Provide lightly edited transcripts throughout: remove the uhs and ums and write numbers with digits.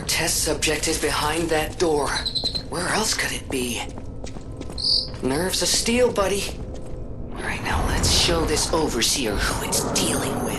test subject is behind that door. Where else could it be? Nerves of steel, buddy. Alright, now let's show this overseer who it's dealing with.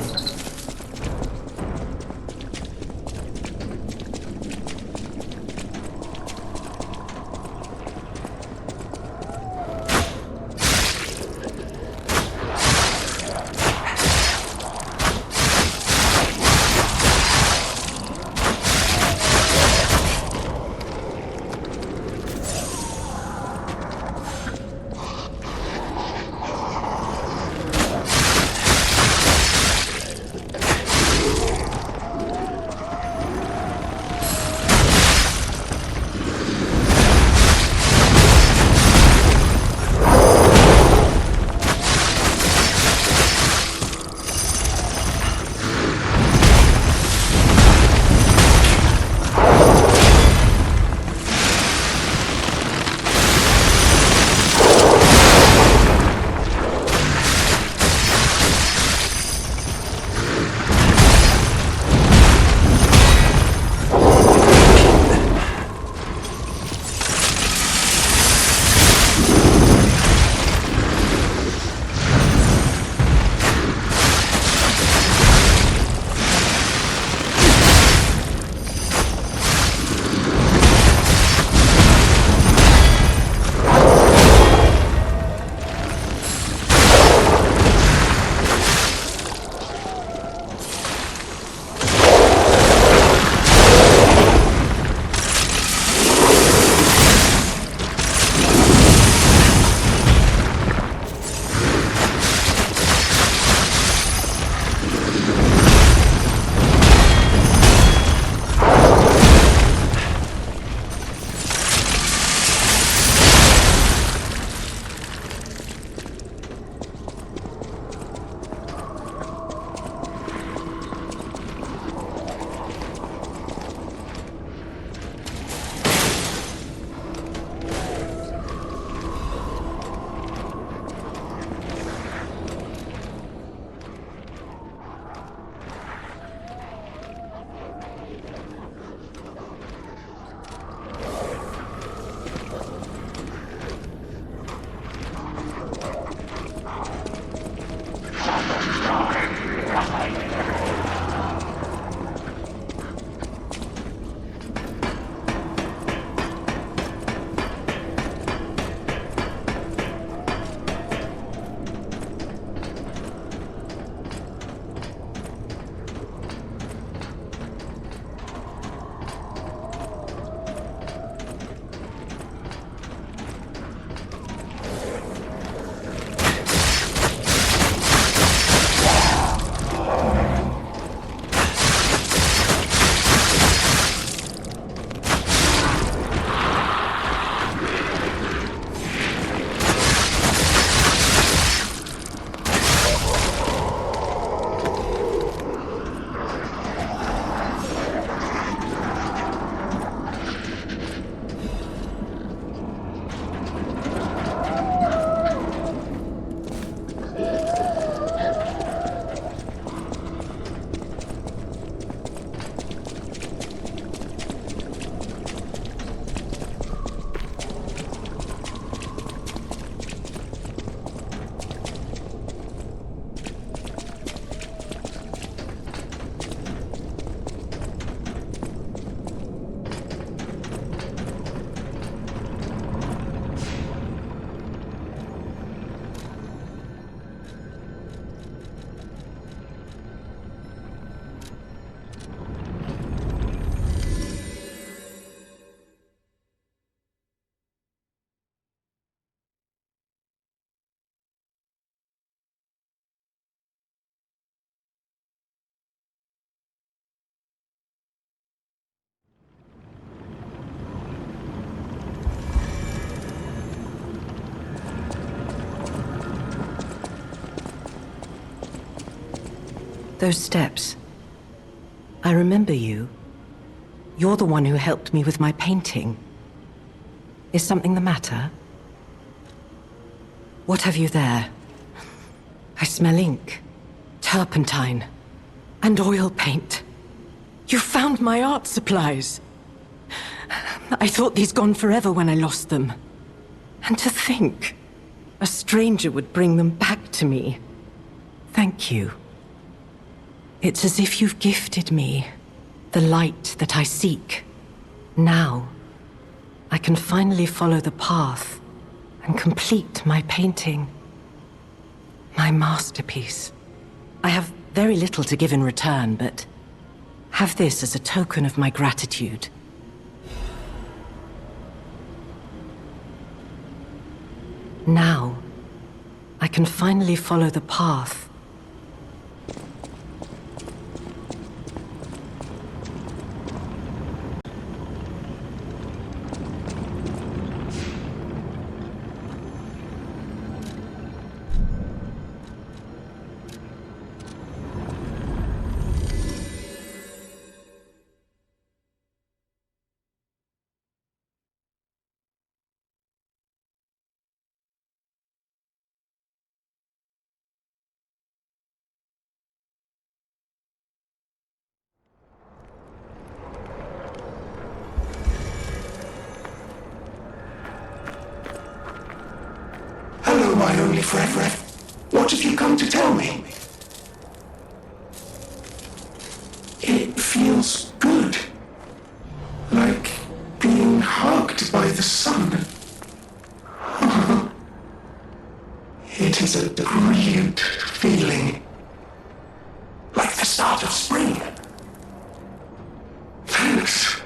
Those steps. I remember you. You're the one who helped me with my painting. Is something the matter? What have you there? I smell ink, turpentine, and oil paint. You found my art supplies. I thought these gone forever when I lost them. And to think, a stranger would bring them back to me. Thank you. It's as if you've gifted me the light that I seek. Now, I can finally follow the path and complete my painting. My masterpiece. I have very little to give in return, but have this as a token of my gratitude. Now, I can finally follow the path. Hello, my only friend. What have you come to tell me? It feels good. Like being hugged by the sun. It is a brilliant feeling. Like the start of spring. Thanks.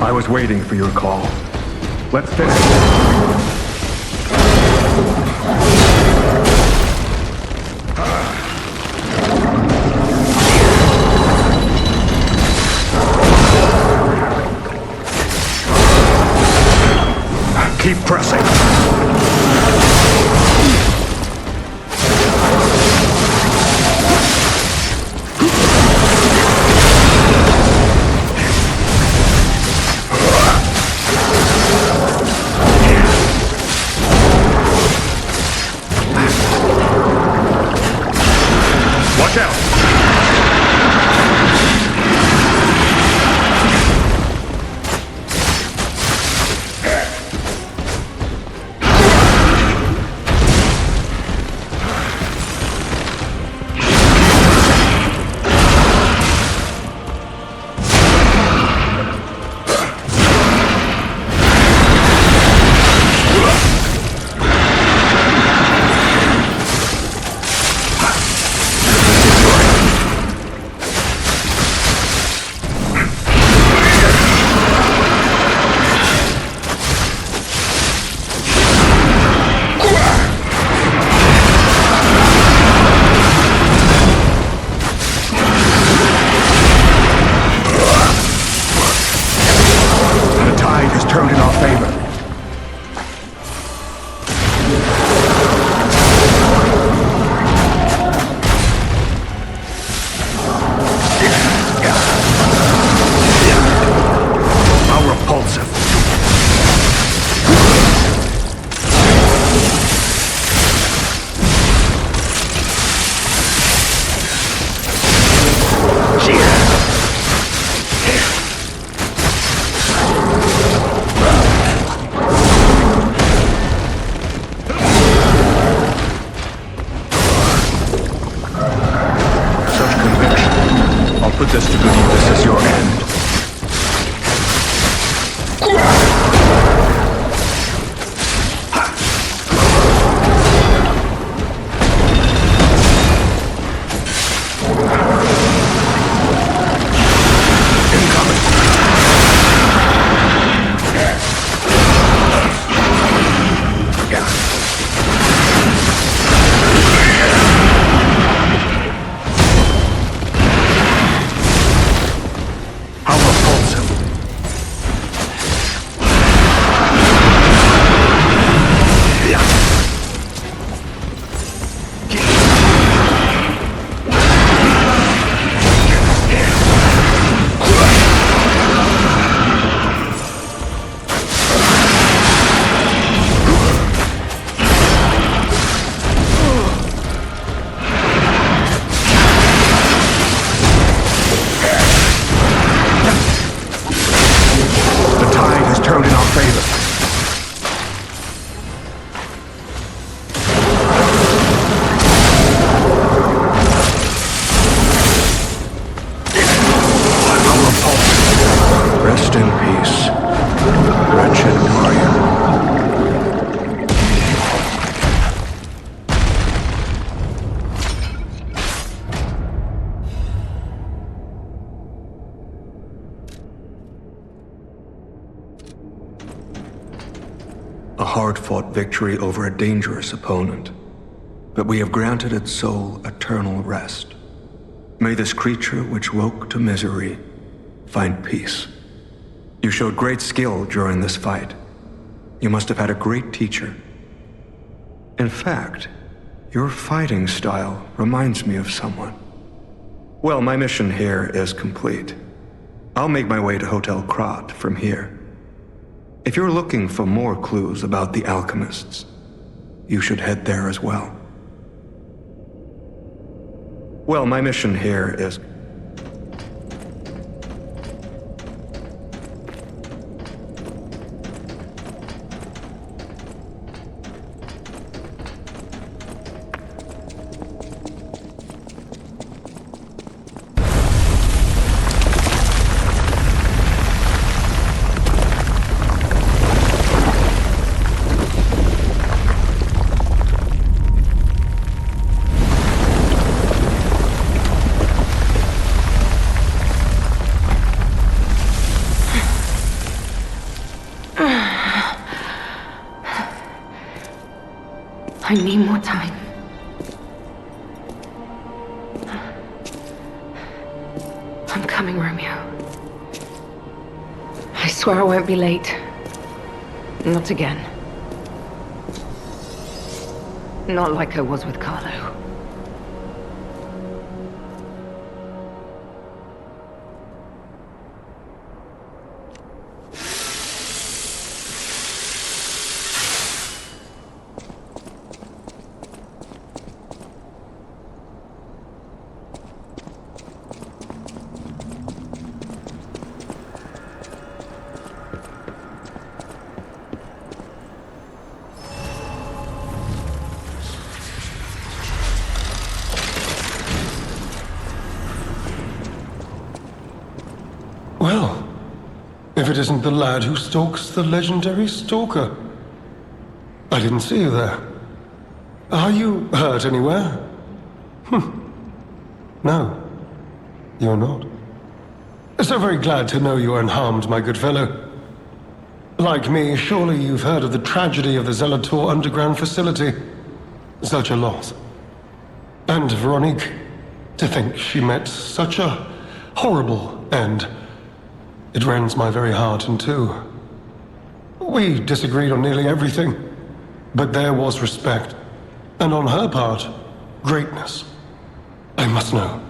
I was waiting for your call. Let's finish. Keep pressing. Watch out! a hard-fought victory over a dangerous opponent, but we have granted its soul eternal rest. May this creature which woke to misery find peace. You showed great skill during this fight. You must have had a great teacher. In fact, your fighting style reminds me of someone. Well, my mission here is complete. I'll make my way to Hotel Krat from here. If you're looking for more clues about the alchemists, you should head there as well. Well, my mission here is... I need more time. I'm coming, Romeo. I swear I won't be late. Not again. Not like I was with Carlo. Well, if it isn't the lad who stalks the legendary Stalker. I didn't see you there. Are you hurt anywhere? No, you're not. So very glad to know you are unharmed, my good fellow. Like me, surely you've heard of the tragedy of the Zelator underground facility. Such a loss. And Veronique, to think she met such a horrible end. It rends my very heart in two. We disagreed on nearly everything, but there was respect, and on her part, greatness. I must know,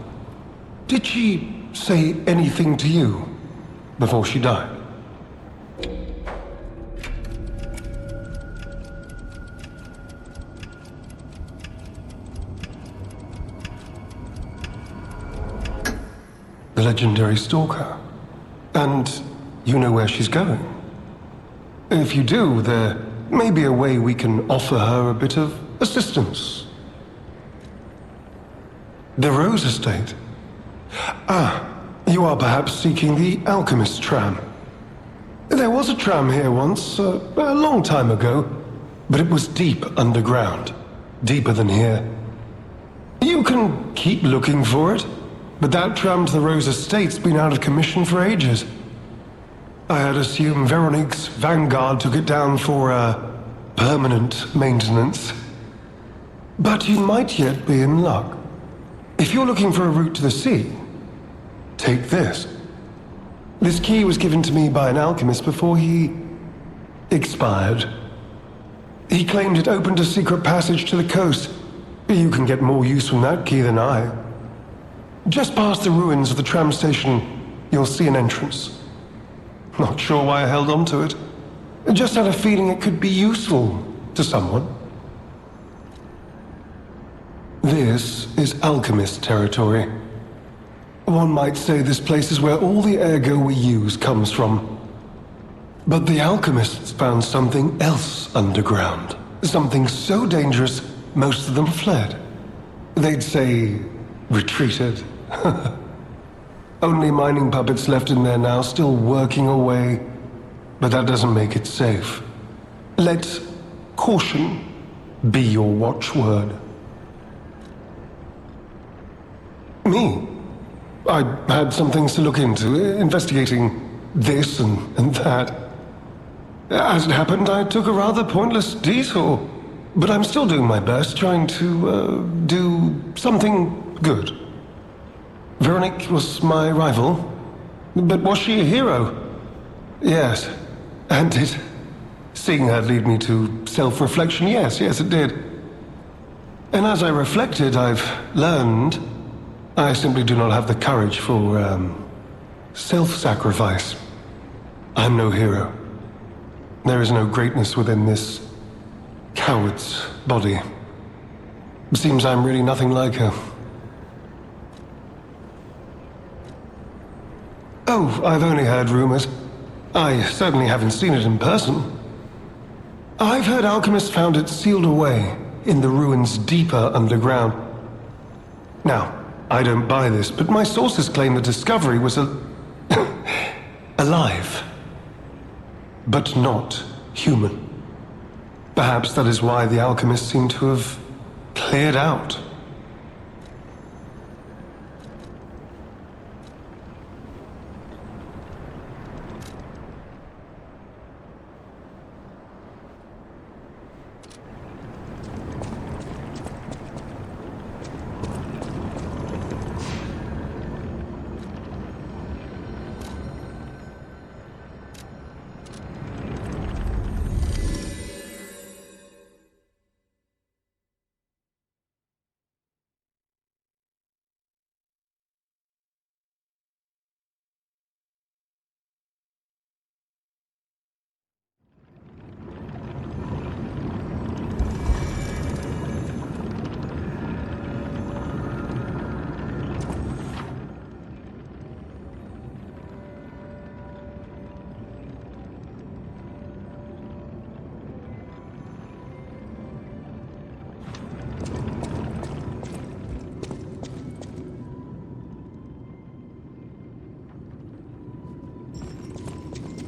did she say anything to you before she died? The legendary Stalker. And you know where she's going? If you do, there may be a way we can offer her a bit of assistance. The Rose Estate. Ah, you are perhaps seeking the Alchemist tram. There was a tram here once, a long time ago, but it was deep underground. Deeper than here. You can keep looking for it. But that tram to the Rose Estate's been out of commission for ages. I had assumed Veronique's Vanguard took it down for, permanent maintenance. But you might yet be in luck. If you're looking for a route to the sea, take this. This key was given to me by an alchemist before he expired. He claimed it opened a secret passage to the coast. You can get more use from that key than I. Just past the ruins of the tram station, you'll see an entrance. Not sure why I held on to it. Just had a feeling it could be useful to someone. This is alchemist territory. One might say this place is where all the ergo we use comes from. But the alchemists found something else underground. Something so dangerous, most of them fled. They'd say, retreated. Only mining puppets left in there now, still working away. But that doesn't make it safe. Let caution be your watchword. Me? I had some things to look into, investigating this and that. As it happened, I took a rather pointless detour. But I'm still doing my best, trying to, do something good. Veronique was my rival. But was she a hero? Yes. And did seeing her lead me to self-reflection? Yes, it did. And as I reflected, I've learned I simply do not have the courage for, self-sacrifice. I'm no hero. There is no greatness within this coward's body. Seems I'm really nothing like her. Oh, I've only heard rumors. I certainly haven't seen it in person. I've heard alchemists found it sealed away in the ruins deeper underground. Now, I don't buy this, but my sources claim the discovery was alive, but not human. Perhaps that is why the alchemists seem to have cleared out.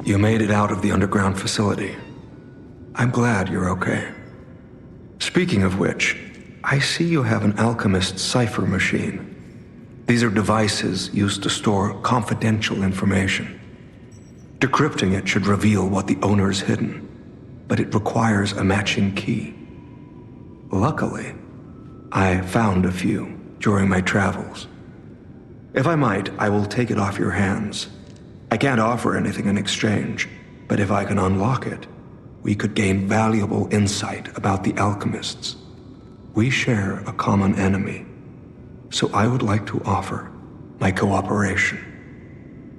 You made it out of the underground facility. I'm glad you're okay. Speaking of which, I see you have an alchemist's Cipher machine. These are devices used to store confidential information. Decrypting it should reveal what the owner's hidden, but it requires a matching key. Luckily, I found a few during my travels. If I might, I will take it off your hands. I can't offer anything in exchange, but if I can unlock it, we could gain valuable insight about the alchemists. We share a common enemy, so I would like to offer my cooperation.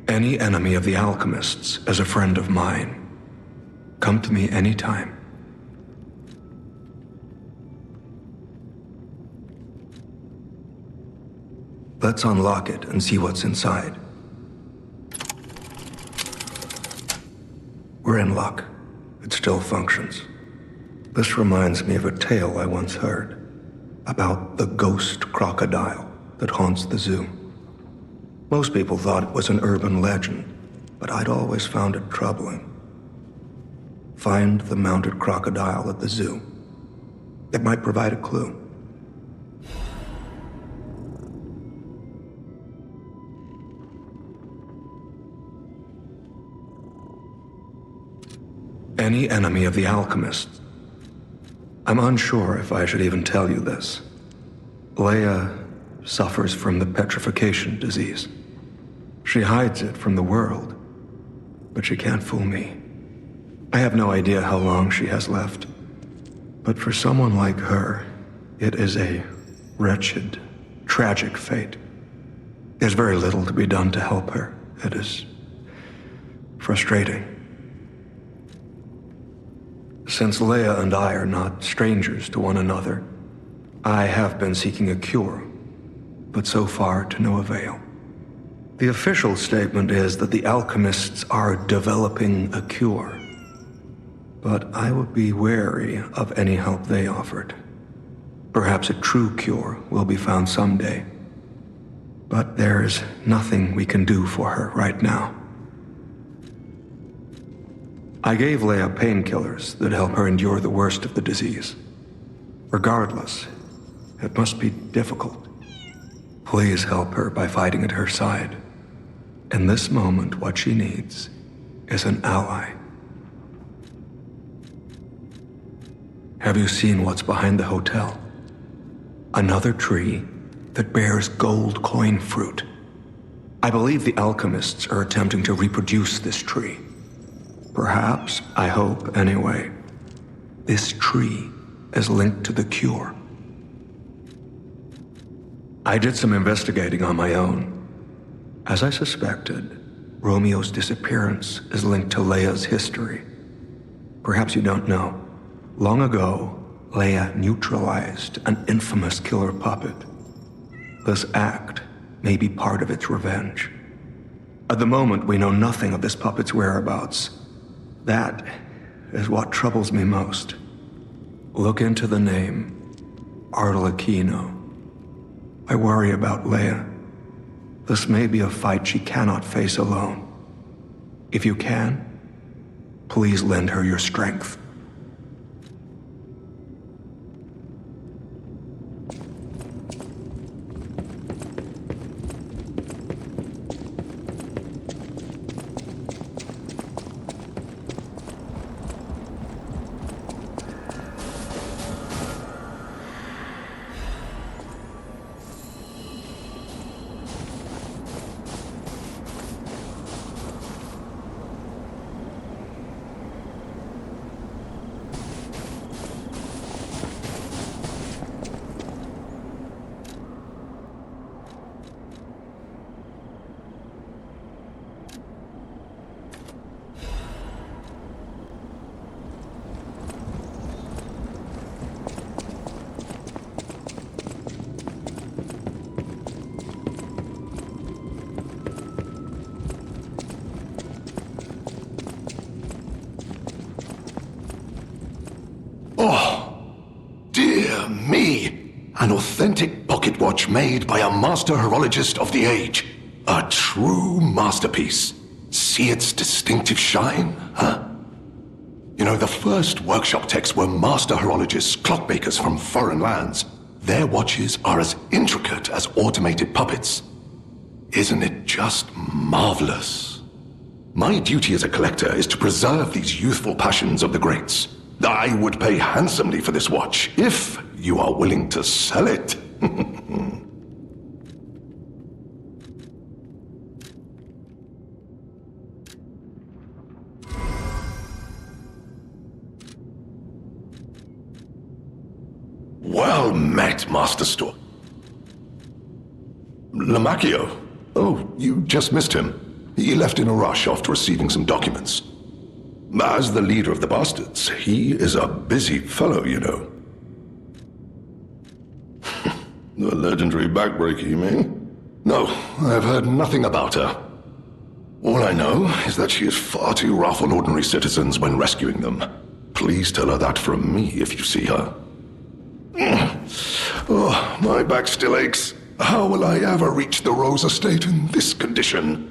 Any enemy of the alchemists is a friend of mine. Come to me anytime. Let's unlock it and see what's inside. We're in luck. It still functions. This reminds me of a tale I once heard about the ghost crocodile that haunts the zoo. Most people thought it was an urban legend, but I'd always found it troubling. Find the mounted crocodile at the zoo. It might provide a clue. Any enemy of the alchemists. I'm unsure if I should even tell you this. Leia suffers from the petrification disease. She hides it from the world, but she can't fool me. I have no idea how long she has left, but for someone like her, it is a wretched, tragic fate. There's very little to be done to help her. It is frustrating. Since Leia and I are not strangers to one another, I have been seeking a cure, but so far to no avail. The official statement is that the alchemists are developing a cure, but I would be wary of any help they offered. Perhaps a true cure will be found someday, but there is nothing we can do for her right now. I gave Leia painkillers that help her endure the worst of the disease. Regardless, it must be difficult. Please help her by fighting at her side. In this moment, what she needs is an ally. Have you seen what's behind the hotel? Another tree that bears gold coin fruit. I believe the alchemists are attempting to reproduce this tree. Perhaps, I hope anyway, this tree is linked to the cure. I did some investigating on my own. As I suspected, Romeo's disappearance is linked to Leia's history. Perhaps you don't know. Long ago, Leia neutralized an infamous killer puppet. This act may be part of its revenge. At the moment, we know nothing of this puppet's whereabouts. That is what troubles me most. Look into the name, Arlecchino. I worry about Leia. This may be a fight she cannot face alone. If you can, please lend her your strength. An authentic pocket watch made by a master horologist of the age. A true masterpiece. See its distinctive shine, huh? You know, the first workshop techs were master horologists, clockmakers from foreign lands. Their watches are as intricate as automated puppets. Isn't it just marvelous? My duty as a collector is to preserve these youthful passions of the greats. I would pay handsomely for this watch, if you are willing to sell it. Well met, Master Store. Lamacchio. Oh, you just missed him. He left in a rush after receiving some documents. As the leader of the bastards, he is a busy fellow, you know. The legendary backbreaker, you mean? No, I've heard nothing about her. All I know is that she is far too rough on ordinary citizens when rescuing them. Please tell her that from me if you see her. Oh, my back still aches. How will I ever reach the Rose Estate in this condition?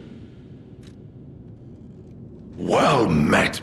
Well met.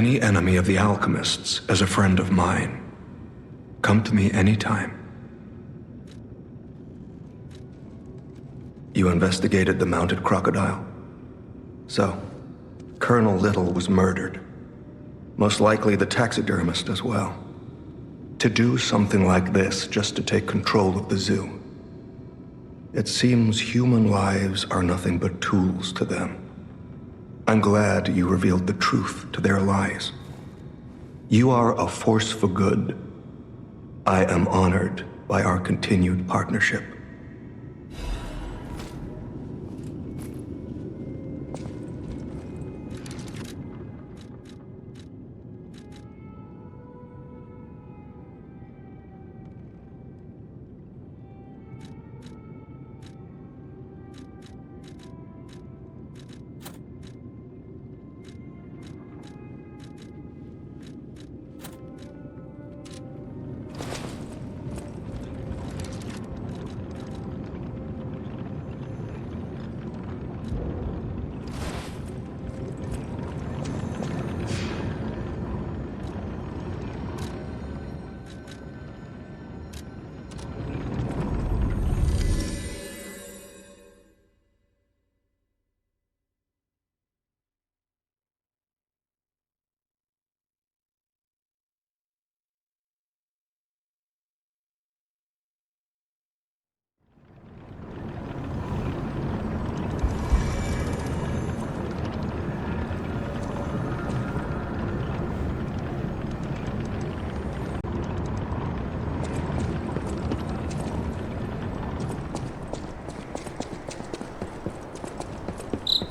any enemy of the alchemists as a friend of mine. Come to me anytime. You investigated the mounted crocodile? So, Colonel Little was murdered. Most likely the taxidermist as well. To do something like this just to take control of the zoo. It seems human lives are nothing but tools to them. I'm glad you revealed the truth to their lies. You are a force for good. I am honored by our continued partnership.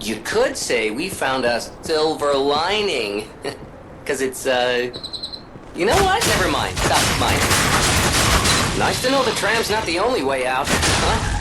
You could say we found a silver lining. Because it's, You know what? Never mind. Stop minding. Nice to know the tram's not the only way out, huh?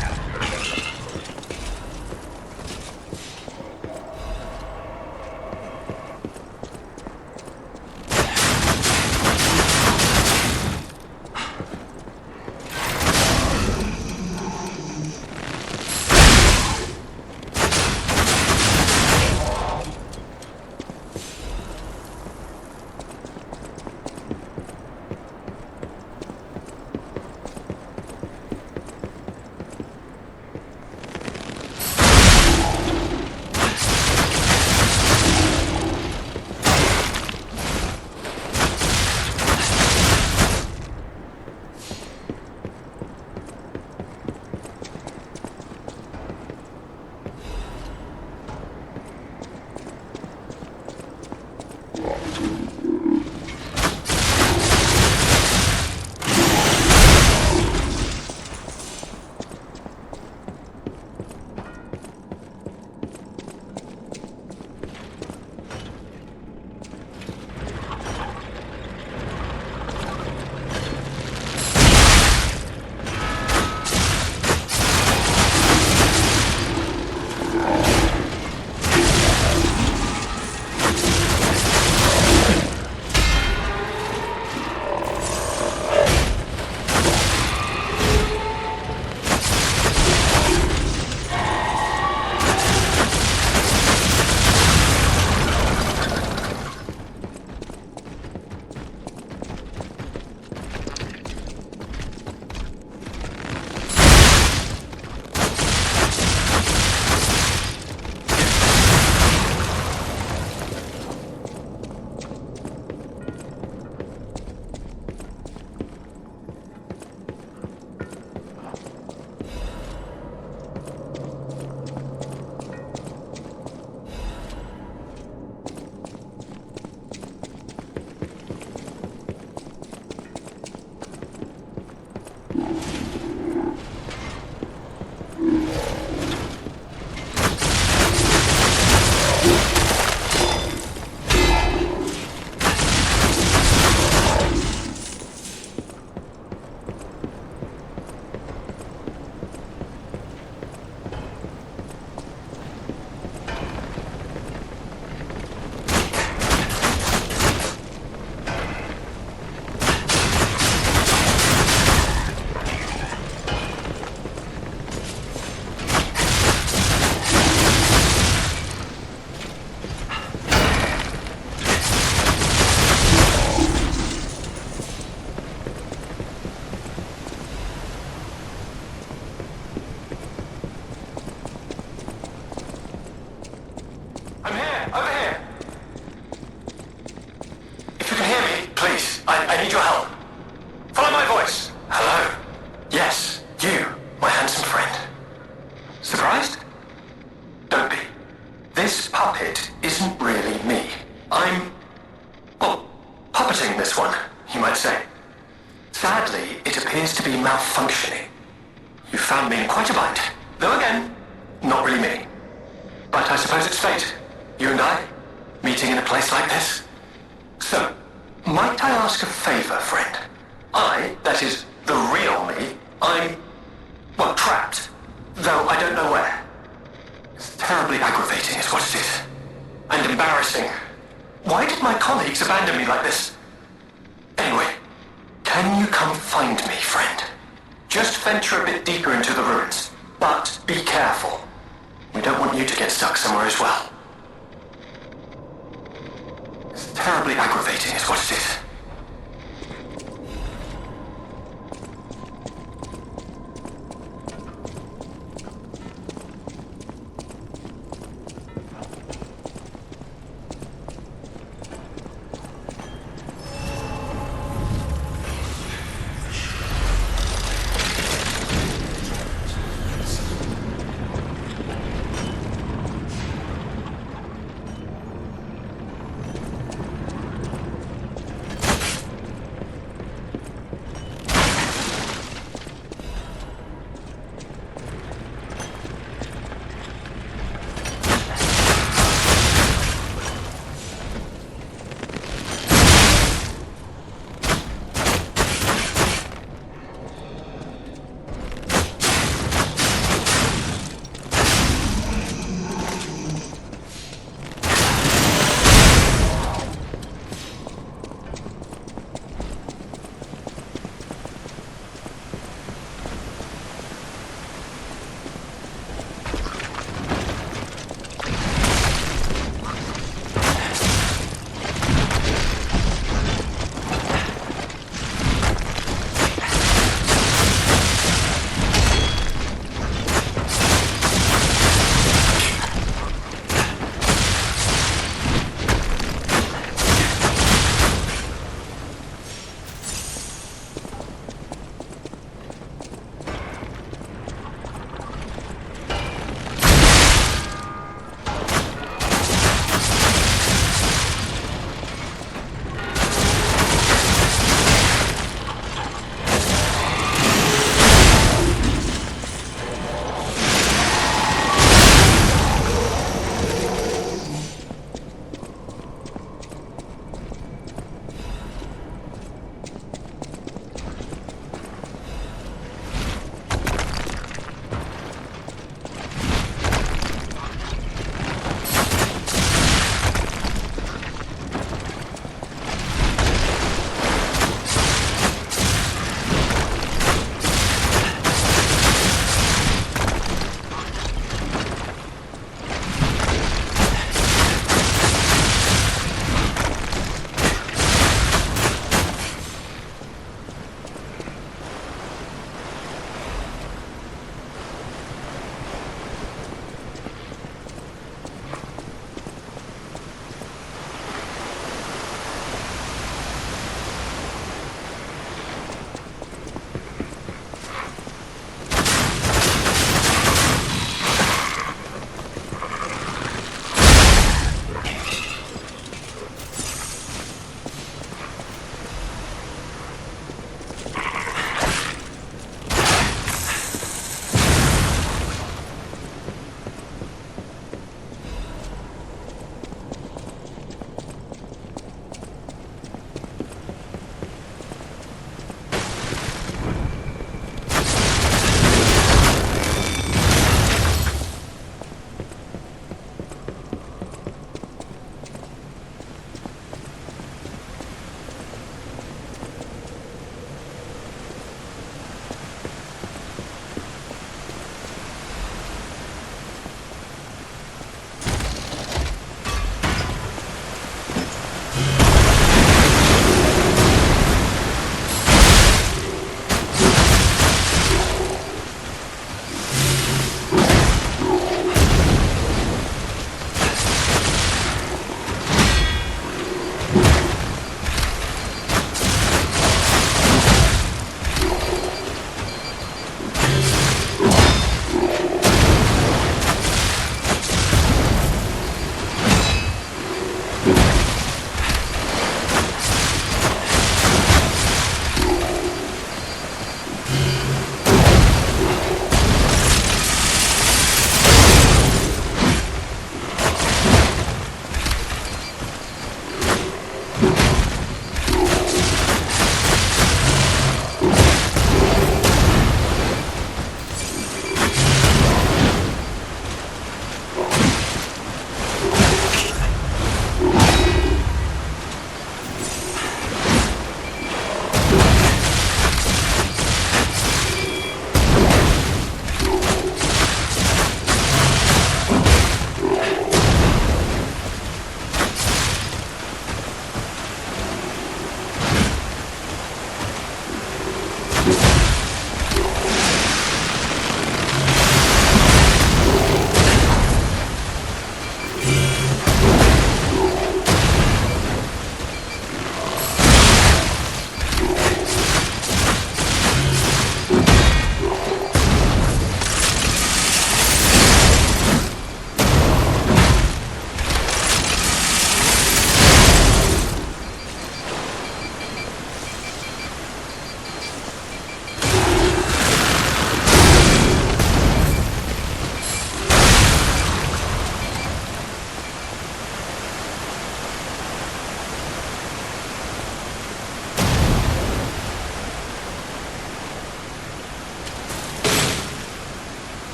This puppet isn't really me. I'm, well, puppeting this one, you might say. Sadly, it appears to be malfunctioning. You found me in quite a bind. Though again, not really me. But I suppose it's fate. You and I, meeting in a place like this. So, might I ask a favor, friend? That is, the real me, I'm, well, trapped. Though I don't know where. It's terribly aggravating is what it is. And embarrassing. Why did my colleagues abandon me like this? Anyway, can you come find me, friend? Just venture a bit deeper into the ruins. But be careful. We don't want you to get stuck somewhere as well. It's terribly aggravating is what it is.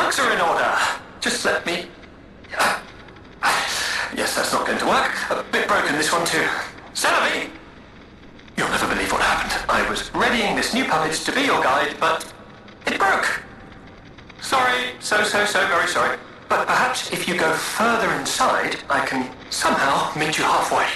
Hugs are in order. Just let me... Yes, that's not going to work. A bit broken, this one too. Celebi! You'll never believe what happened. I was readying this new puppet to be your guide, but it broke. Sorry, so very sorry. But perhaps if you go further inside, I can somehow meet you halfway.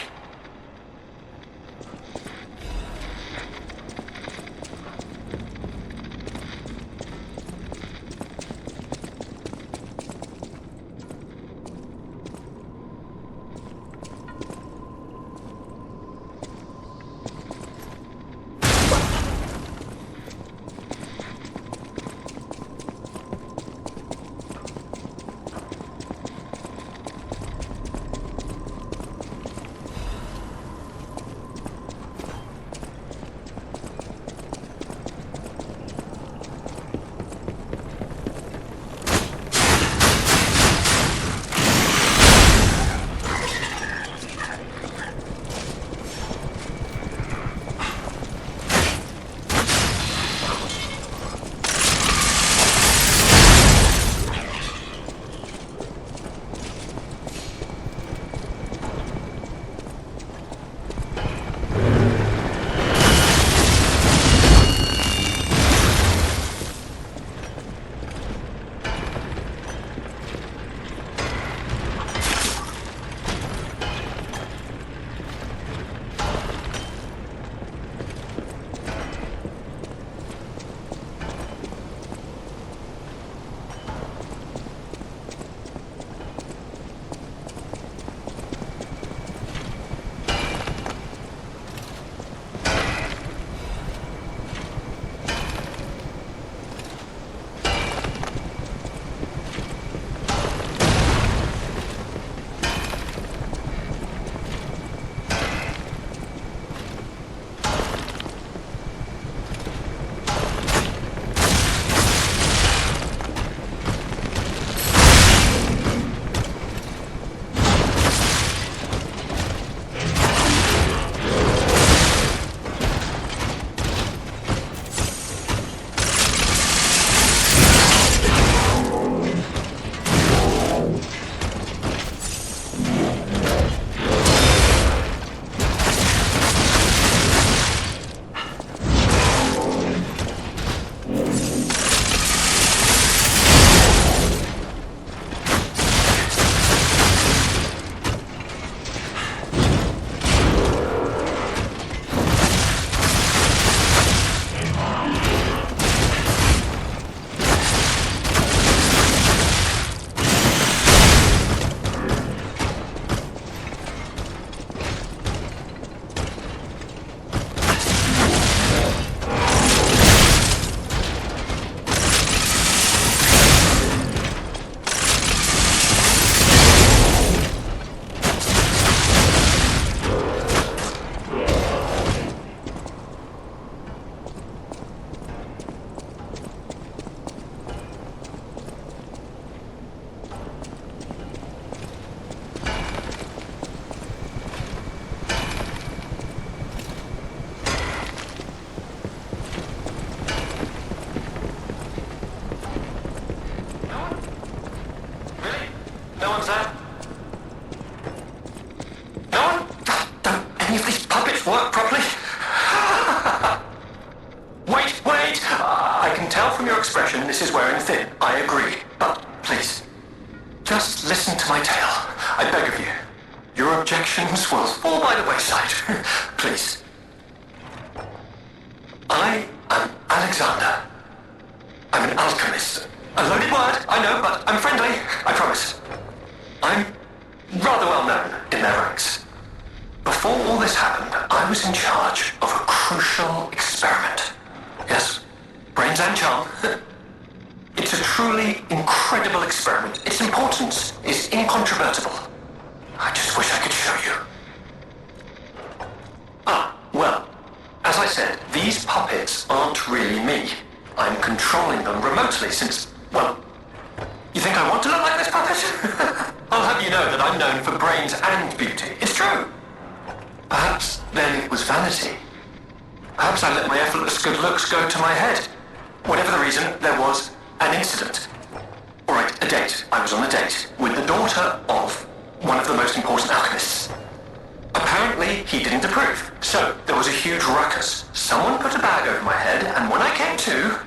This is wearing thin, I agree. But please, just listen to my tale. I beg of you. Your objections will fall by the wayside. Please. I am Alexander. I'm an alchemist. A loaded word, I know, but I'm friendly, I promise. I'm rather well known in their ranks. Before all this happened, I was in charge of a crucial experiment. Yes, brains and charm. It's a truly incredible experiment. Its importance is incontrovertible. I just wish I could show you. Well, as I said, these puppets aren't really me. I'm controlling them remotely since, well, you think I want to look like this puppet? I'll have you know that I'm known for brains and beauty. It's true. Perhaps then it was vanity. Perhaps I let my effortless good looks go to my head. Whatever the reason, there was an incident. A date. I was on a date with the daughter of one of the most important alchemists. Apparently, he didn't approve. So, there was a huge ruckus. Someone put a bag over my head, and when I came to,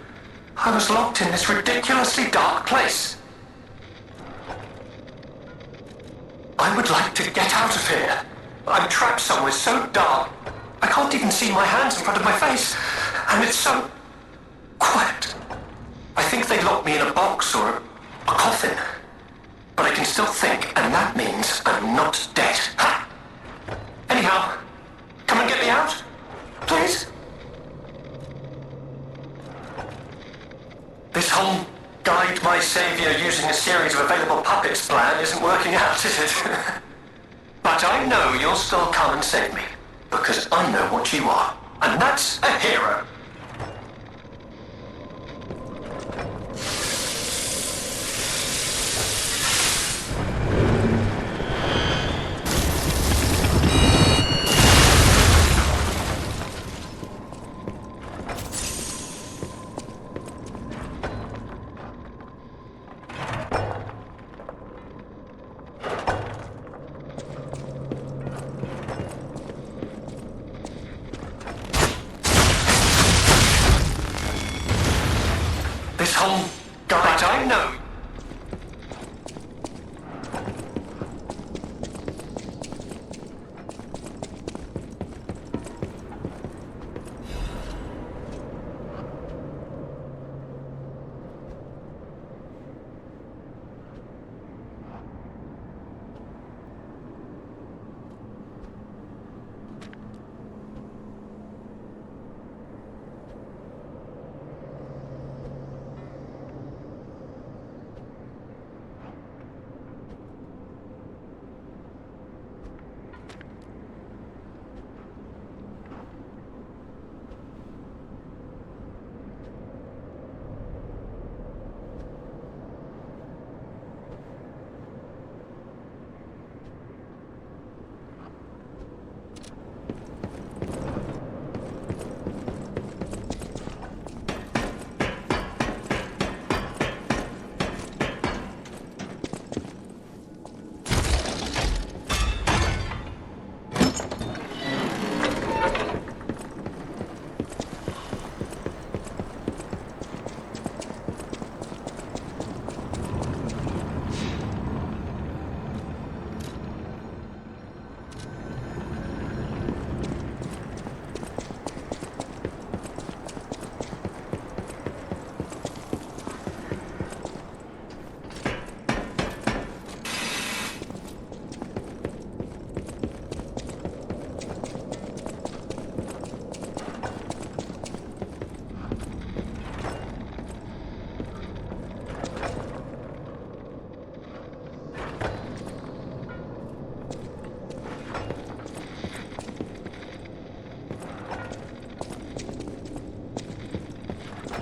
I was locked in this ridiculously dark place. I would like to get out of here. I'm trapped somewhere so dark, I can't even see my hands in front of my face. And it's so quiet. I think they locked me in a box or a coffin. But I can still think, and that means I'm not dead. Ha! Anyhow, come and get me out, please. This whole guide my savior using a series of available puppets plan isn't working out, is it? But I know you'll still come and save me, because I know what you are, and that's a hero. This whole guide I know.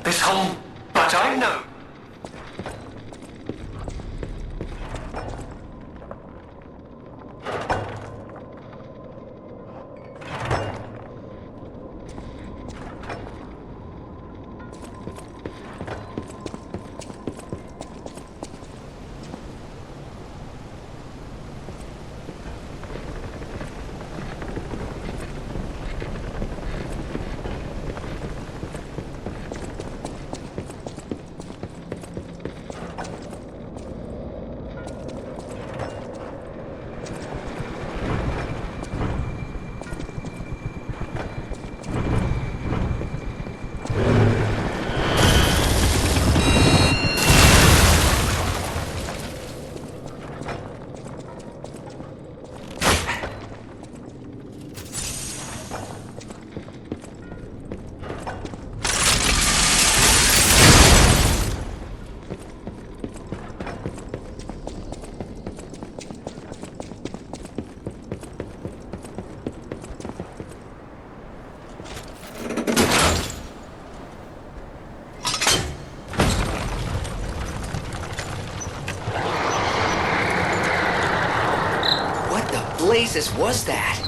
This whole, but I know. blazes was that?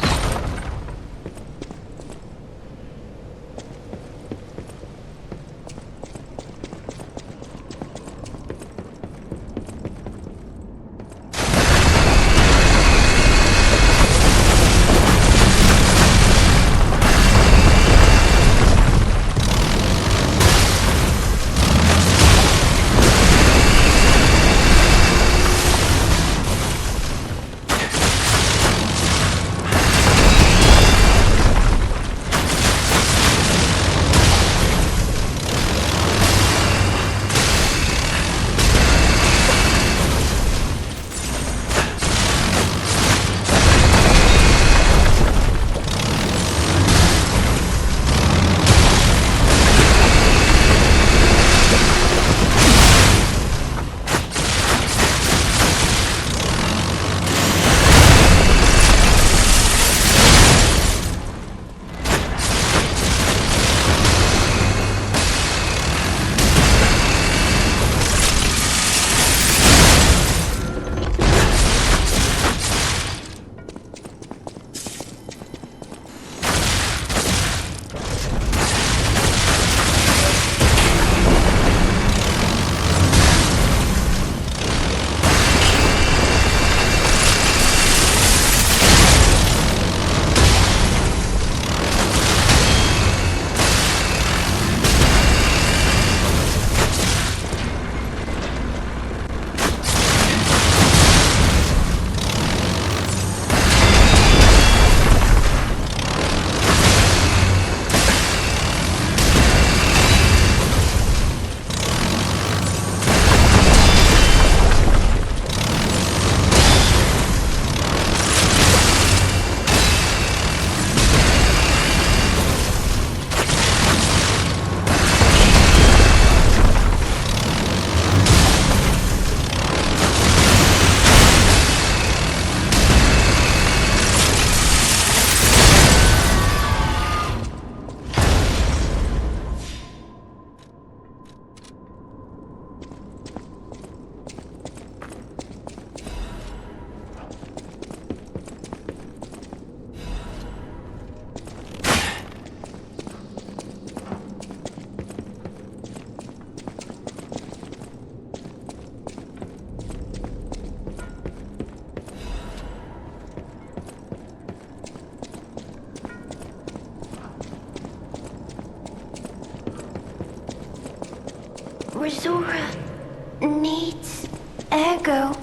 Ergo.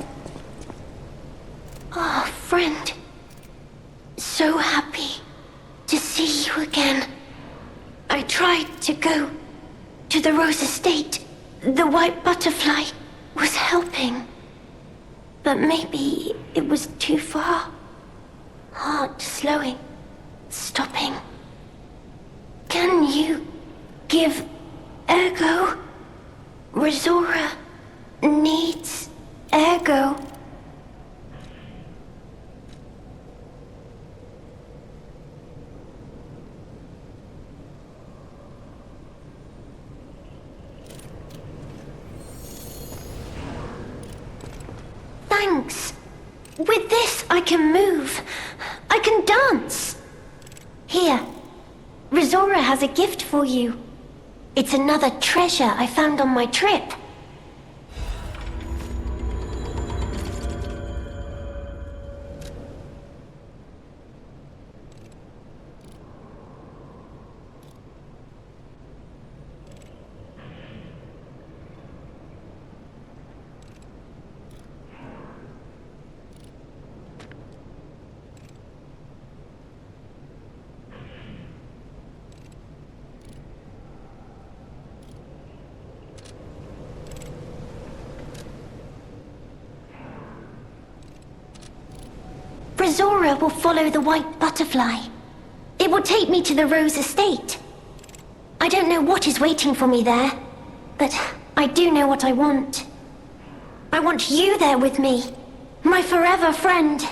Oh, friend. So happy to see you again. I tried to go to the Rose Estate. The white butterfly was helping. But maybe it was too far. Heart slowing, stopping. Can you give Ergo? Resora needs Ergo. Thanks. With this, I can move. I can dance. Here, Resora has a gift for you. It's another treasure I found on my trip. Resora will follow the white butterfly. It will take me to the Rose Estate. I don't know what is waiting for me there, but I do know what I want. I want you there with me, my forever friend.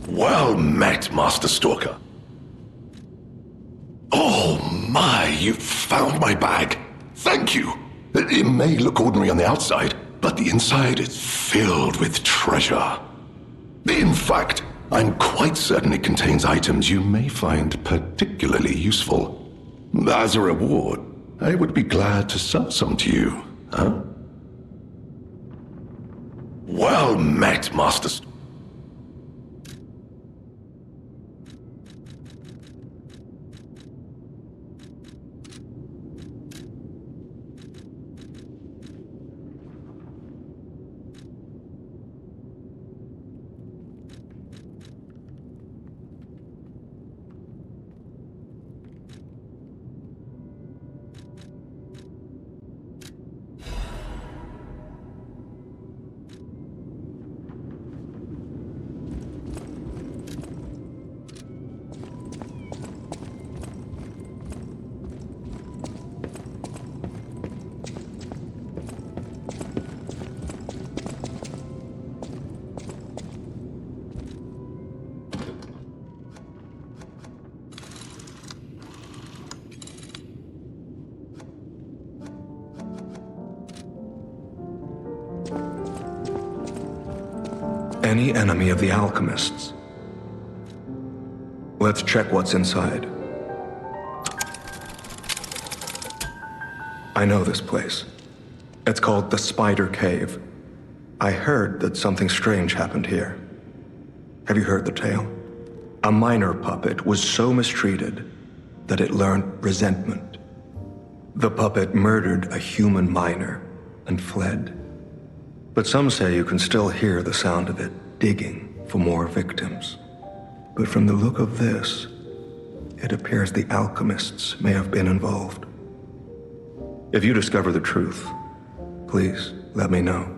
Well met, Master Stalker. Oh my, you found my bag. Thank you. It may look ordinary on the outside, but the inside is filled with treasure. In fact, I'm quite certain it contains items you may find particularly useful. As a reward, I would be glad to sell some to you, huh? Well met, Master Stalker. Any enemy of the alchemists. Let's check what's inside. I know this place. It's called the Spider Cave. I heard that something strange happened here. Have you heard the tale? A minor puppet was so mistreated that it learned resentment. The puppet murdered a human miner and fled. But some say you can still hear the sound of it digging for more victims. But from the look of this, it appears the alchemists may have been involved. If you discover the truth, please let me know.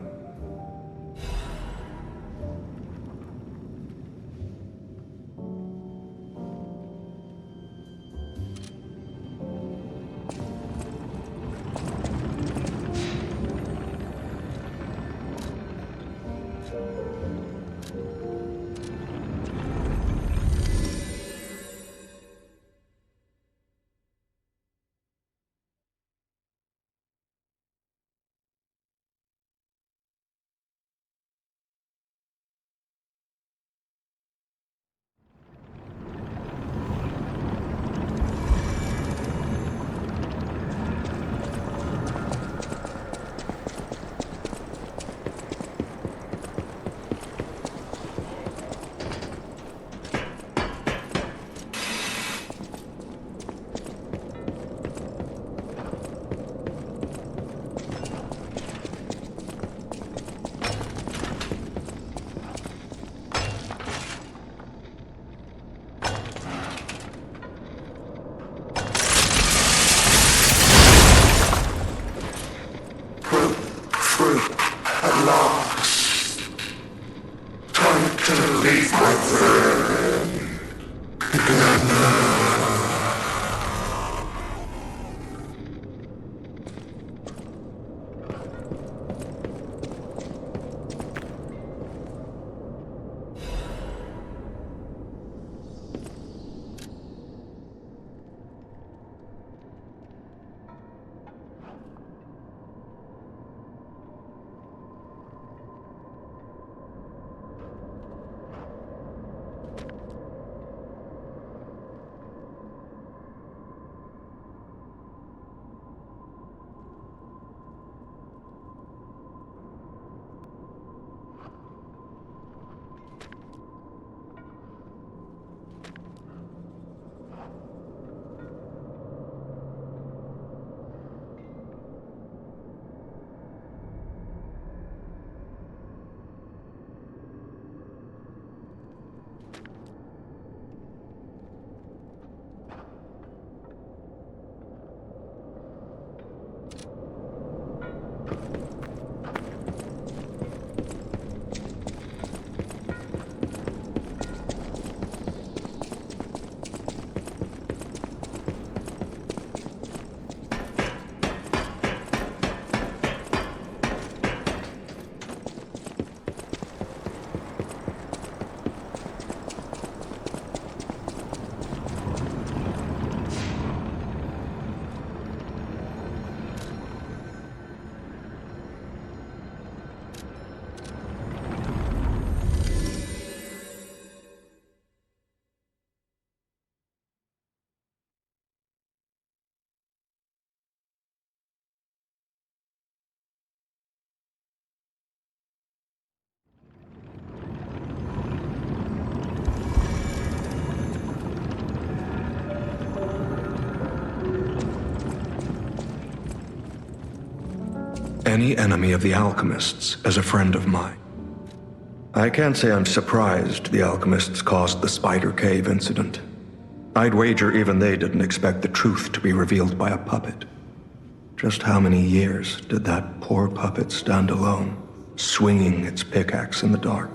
Any enemy of the alchemists as a friend of mine. I can't say I'm surprised the alchemists caused the Spider Cave incident. I'd wager even they didn't expect the truth to be revealed by a puppet. Just how many years did that poor puppet stand alone, swinging its pickaxe in the dark?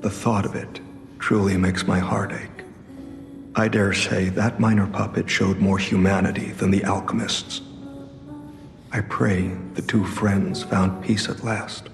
The thought of it truly makes my heart ache. I dare say that minor puppet showed more humanity than the alchemists. I pray the two friends found peace at last.